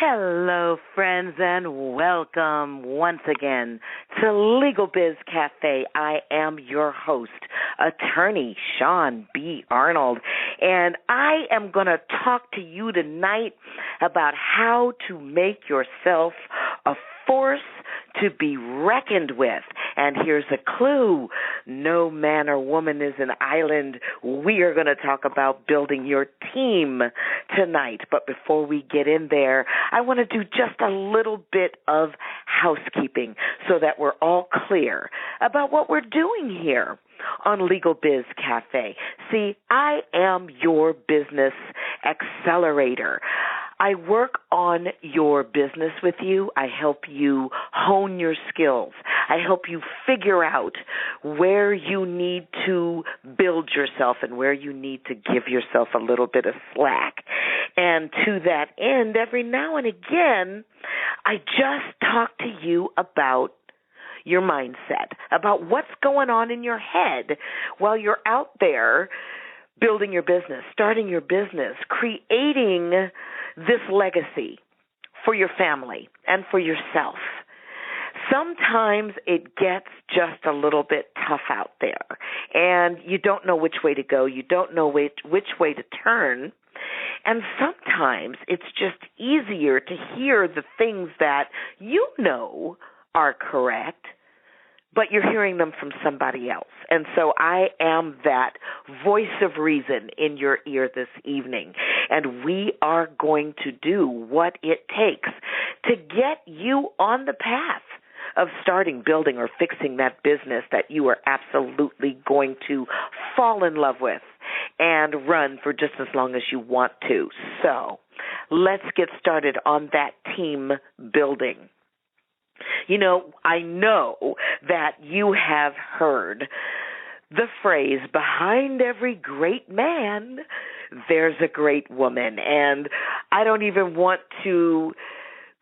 Hello, friends, and welcome once again to Legalbiz Cafe. I am your host, attorney Shaune B. Arnold, and I am going to talk to you tonight about how to make yourself a force to be reckoned with. And here's a clue. No man or woman is an island. We are going to talk about building your team tonight. But before we get in there, I want to do just a little bit of housekeeping so that we're all clear about what we're doing here on Legalbiz Cafe. See, I am your business accelerator. I work on your business with you. I help you hone your skills. I help you figure out where you need to build yourself and where you need to give yourself a little bit of slack. And to that end, every now and again, I just talk to you about your mindset, about what's going on in your head while you're out there building your business, starting your business, creating this legacy for your family and for yourself. Sometimes it gets just a little bit tough out there, and you don't know which way to go. You don't know which way to turn. And sometimes it's just easier to hear the things that you know are correct, but you're hearing them from somebody else. And so I am that voice of reason in your ear this evening. And we are going to do what it takes to get you on the path of starting, building, or fixing that business that you are absolutely going to fall in love with and run for just as long as you want to. So let's get started on that team building. You know, I know that you have heard the phrase, behind every great man, there's a great woman. And I don't even want to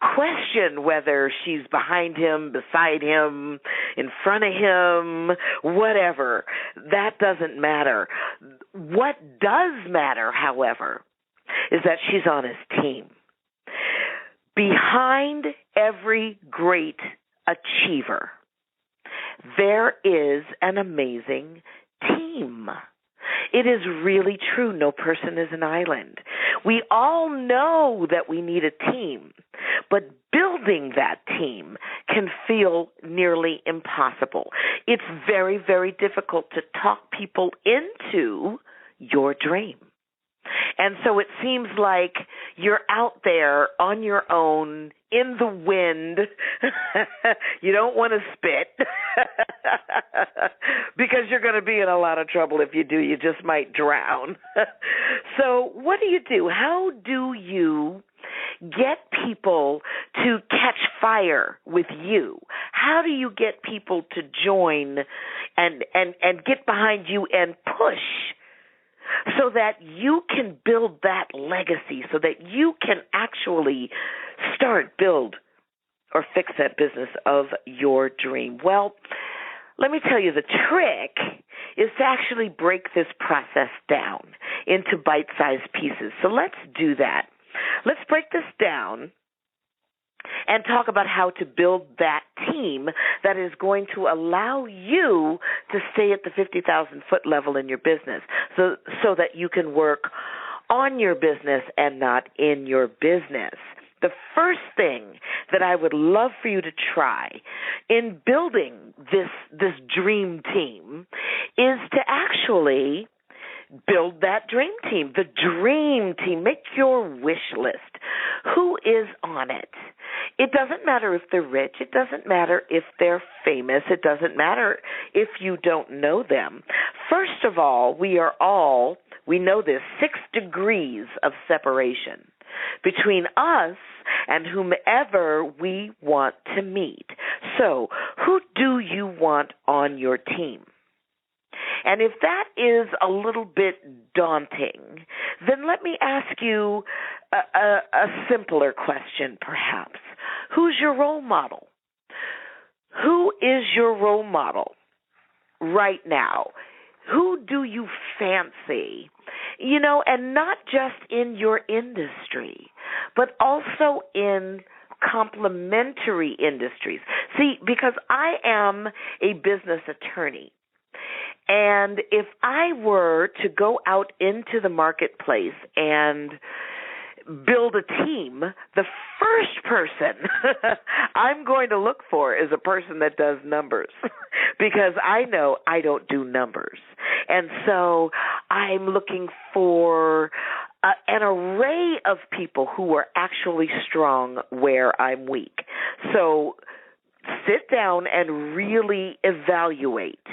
question whether she's behind him, beside him, in front of him, whatever. That doesn't matter. What does matter, however, is that she's on his team. Behind every great achiever, there is an amazing team. It is really true. No person is an island. We all know that we need a team, but building that team can feel nearly impossible. It's very, very difficult to talk people into your dream. And so it seems like you're out there on your own, in the wind. You don't want to spit because you're going to be in a lot of trouble if you do. You just might drown. So what do? How do you get people to catch fire with you? How do you get people to join and get behind you and push so that you can build that legacy, so that you can actually start, build, or fix that business of your dream? Well, let me tell you, the trick is to actually break this process down into bite-sized pieces. So let's do that. Let's break this down and talk about how to build that team that is going to allow you to stay at the 50,000-foot level in your business so that you can work on your business and not in your business. The first thing that I would love for you to try in building this dream team is to actually build that dream team, the dream team. Make your wish list. Who is on it? It doesn't matter if they're rich. It doesn't matter if they're famous. It doesn't matter if you don't know them. First of all, we know this, 6 degrees of separation between us and whomever we want to meet. So, who do you want on your team? And if that is a little bit daunting, then let me ask you a simpler question, perhaps. Who's your role model? Who is your role model right now? Who do you fancy? You know, and not just in your industry, but also in complementary industries. See, because I am a business attorney, and if I were to go out into the marketplace and build a team, the first person I'm going to look for is a person that does numbers because I know I don't do numbers. And so I'm looking for an array of people who are actually strong where I'm weak. So sit down and really evaluate.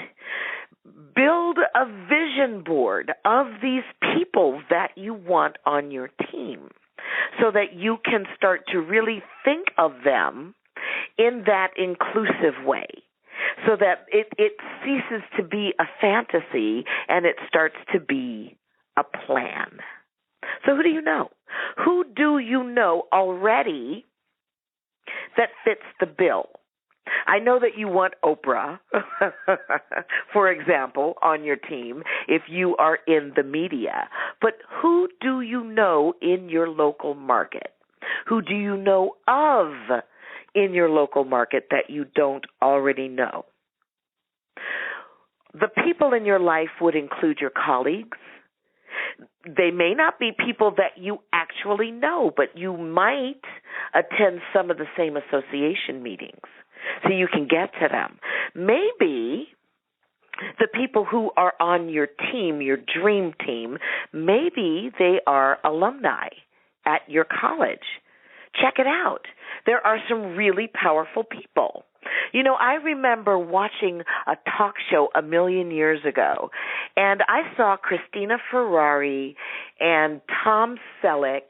Build a vision board of these people that you want on your team so that you can start to really think of them in that inclusive way, so that it ceases to be a fantasy and it starts to be a plan. So who do you know? Who do you know already that fits the bill? I know that you want Oprah, for example, on your team if you are in the media. But who do you know in your local market? Who do you know of in your local market that you don't already know? The people in your life would include your colleagues. They may not be people that you actually know, but you might attend some of the same association meetings, so you can get to them. Maybe the people who are on your team, your dream team, maybe they are alumni at your college. Check it out. There are some really powerful people. You know, I remember watching a talk show a million years ago, and I saw Christina Ferrari and Tom Selleck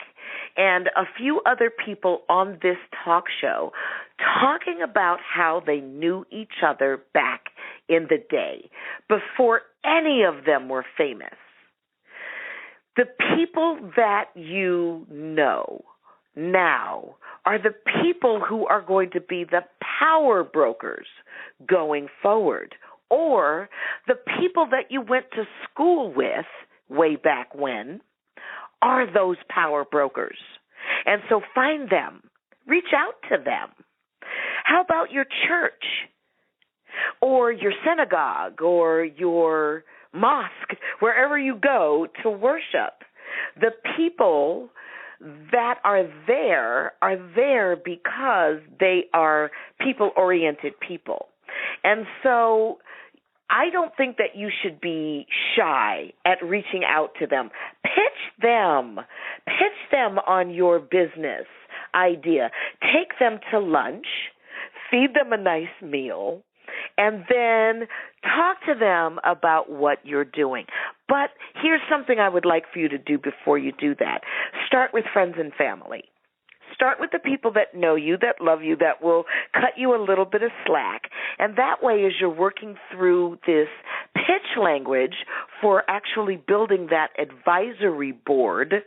and a few other people on this talk show talking about how they knew each other back in the day, before any of them were famous. The people that you know now are the people who are going to be the power brokers going forward, or the people that you went to school with way back when are those power brokers. And so find them. Reach out to them. How about your church or your synagogue or your mosque, wherever you go to worship? The people that are there because they are people-oriented people. And so I don't think that you should be shy at reaching out to them. Pitch them on your business idea. Take them to lunch, feed them a nice meal, and then talk to them about what you're doing. But here's something I would like for you to do before you do that. Start with friends and family. Start with the people that know you, that love you, that will cut you a little bit of slack. And that way, as you're working through this pitch language for actually building that advisory board,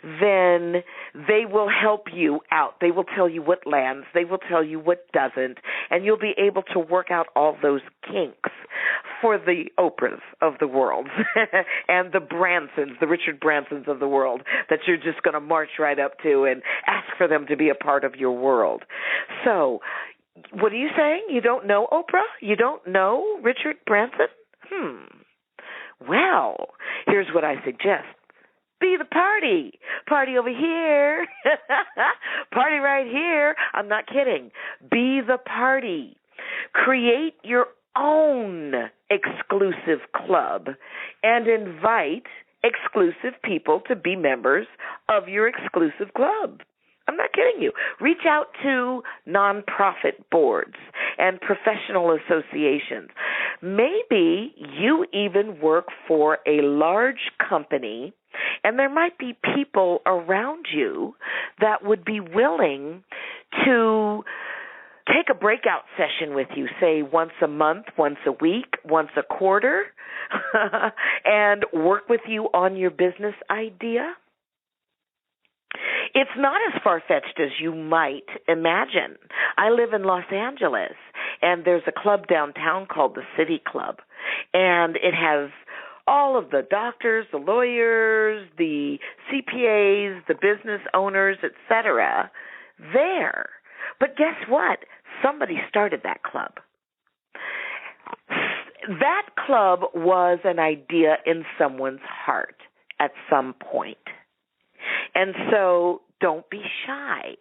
then they will help you out. They will tell you what lands. They will tell you what doesn't. And you'll be able to work out all those kinks for the Oprahs of the world and the Bransons, the Richard Bransons of the world, that you're just going to march right up to and ask for them to be a part of your world. So what are you saying? You don't know Oprah? You don't know Richard Branson? Well, here's what I suggest. Be the party. Party over here. Party right here. I'm not kidding. Be the party. Create your own exclusive club and invite exclusive people to be members of your exclusive club. I'm not kidding you. Reach out to nonprofit boards and professional associations. Maybe you even work for a large company, and there might be people around you that would be willing to take a breakout session with you, say once a month, once a week, once a quarter, and work with you on your business idea. It's not as far-fetched as you might imagine. I live in Los Angeles, and there's a club downtown called the City Club, and it has all of the doctors, the lawyers, the CPAs, the business owners, etc., there. But guess what? Somebody started that club. That club was an idea in someone's heart at some point. And so don't be shy.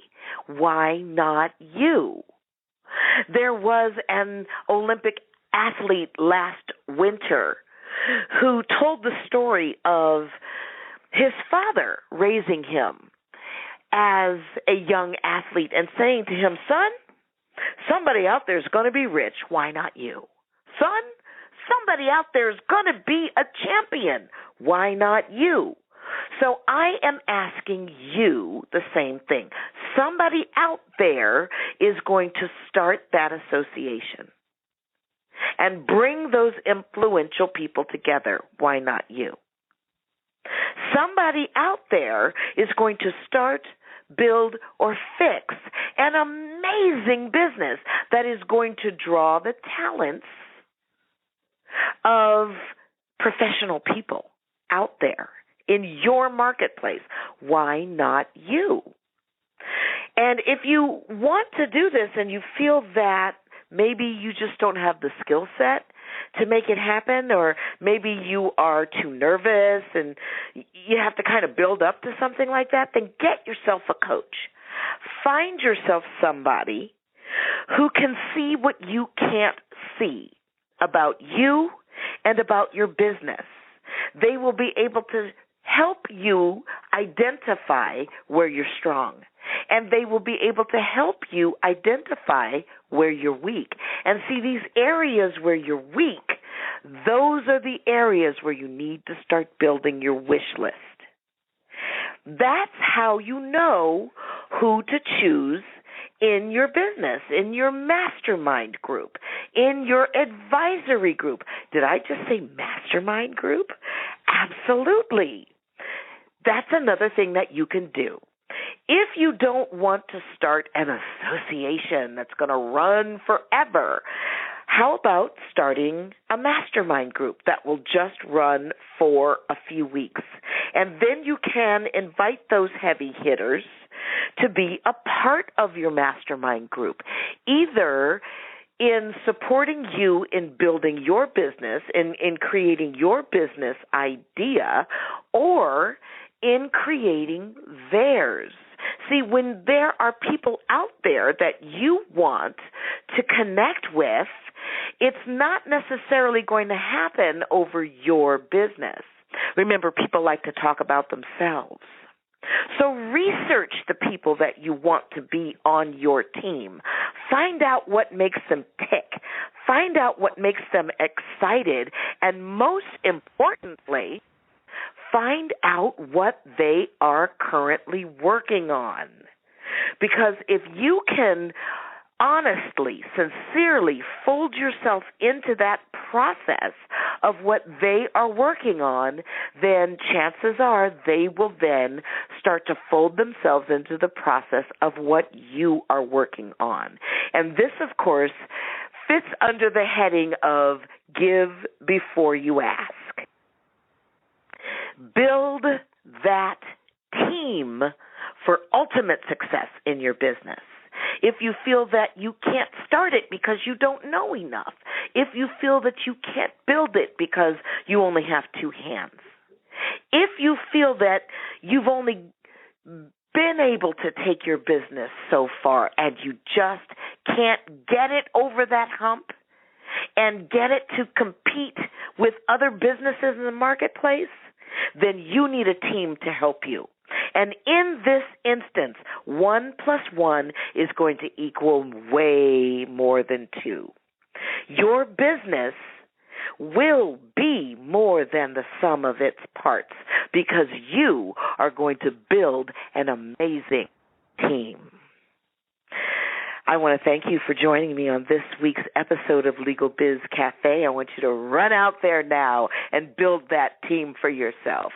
Why not you? There was an Olympic athlete last winter who told the story of his father raising him as a young athlete and saying to him, son, somebody out there is going to be rich. Why not you? Son, somebody out there is going to be a champion. Why not you? So I am asking you the same thing. Somebody out there is going to start that association and bring those influential people together. Why not you? Somebody out there is going to start, build, or fix an amazing business that is going to draw the talents of professional people out there in your marketplace. Why not you? And if you want to do this and you feel that maybe you just don't have the skill set to make it happen, or maybe you are too nervous and you have to kind of build up to something like that, then get yourself a coach. Find yourself somebody who can see what you can't see about you and about your business. They will be able to help you identify where you're strong, and they will be able to help you identify where you're weak. And see, these areas where you're weak, those are the areas where you need to start building your wish list. That's how you know who to choose in your business, in your mastermind group, in your advisory group. Did I just say mastermind group? Absolutely. That's another thing that you can do. If you don't want to start an association that's going to run forever, how about starting a mastermind group that will just run for a few weeks? And then you can invite those heavy hitters to be a part of your mastermind group, either in supporting you in building your business, in creating your business idea, or in creating theirs. See, when there are people out there that you want to connect with, it's not necessarily going to happen over your business. Remember, people like to talk about themselves. So research the people that you want to be on your team. Find out what makes them tick. Find out what makes them excited. And most importantly, find out what they are currently working on. Because if you can honestly, sincerely fold yourself into that process of what they are working on, then chances are they will then start to fold themselves into the process of what you are working on. And this, of course, fits under the heading of give before you ask. Build that team for ultimate success in your business. If you feel that you can't start it because you don't know enough, if you feel that you can't build it because you only have two hands, if you feel that you've only been able to take your business so far and you just can't get it over that hump and get it to compete with other businesses in the marketplace, then you need a team to help you. And in this instance, 1 + 1 is going to equal way more than 2. Your business will be more than the sum of its parts because you are going to build an amazing team. I want to thank you for joining me on this week's episode of Legalbiz Cafe. I want you to run out there now and build that team for yourself.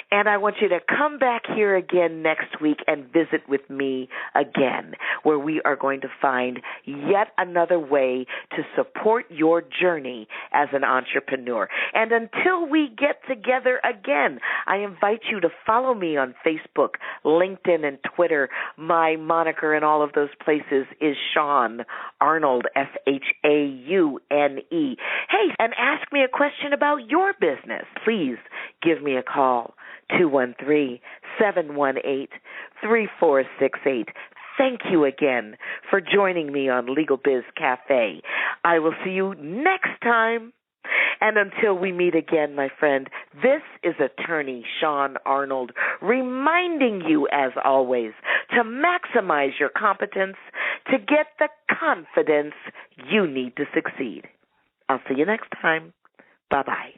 And I want you to come back here again next week and visit with me again, where we are going to find yet another way to support your journey as an entrepreneur. And until we get together again, I invite you to follow me on Facebook, LinkedIn, and Twitter. My moniker in all of those places is Shaune Arnold, Shaune. Hey, and ask me a question about your business. Please give me a call, 213-718-3468. Thank you again for joining me on Legalbiz Cafe. I will see you next time. And until we meet again, my friend, this is attorney Shaune Arnold reminding you, as always, to maximize your competence to get the confidence you need to succeed. I'll see you next time. Bye-bye.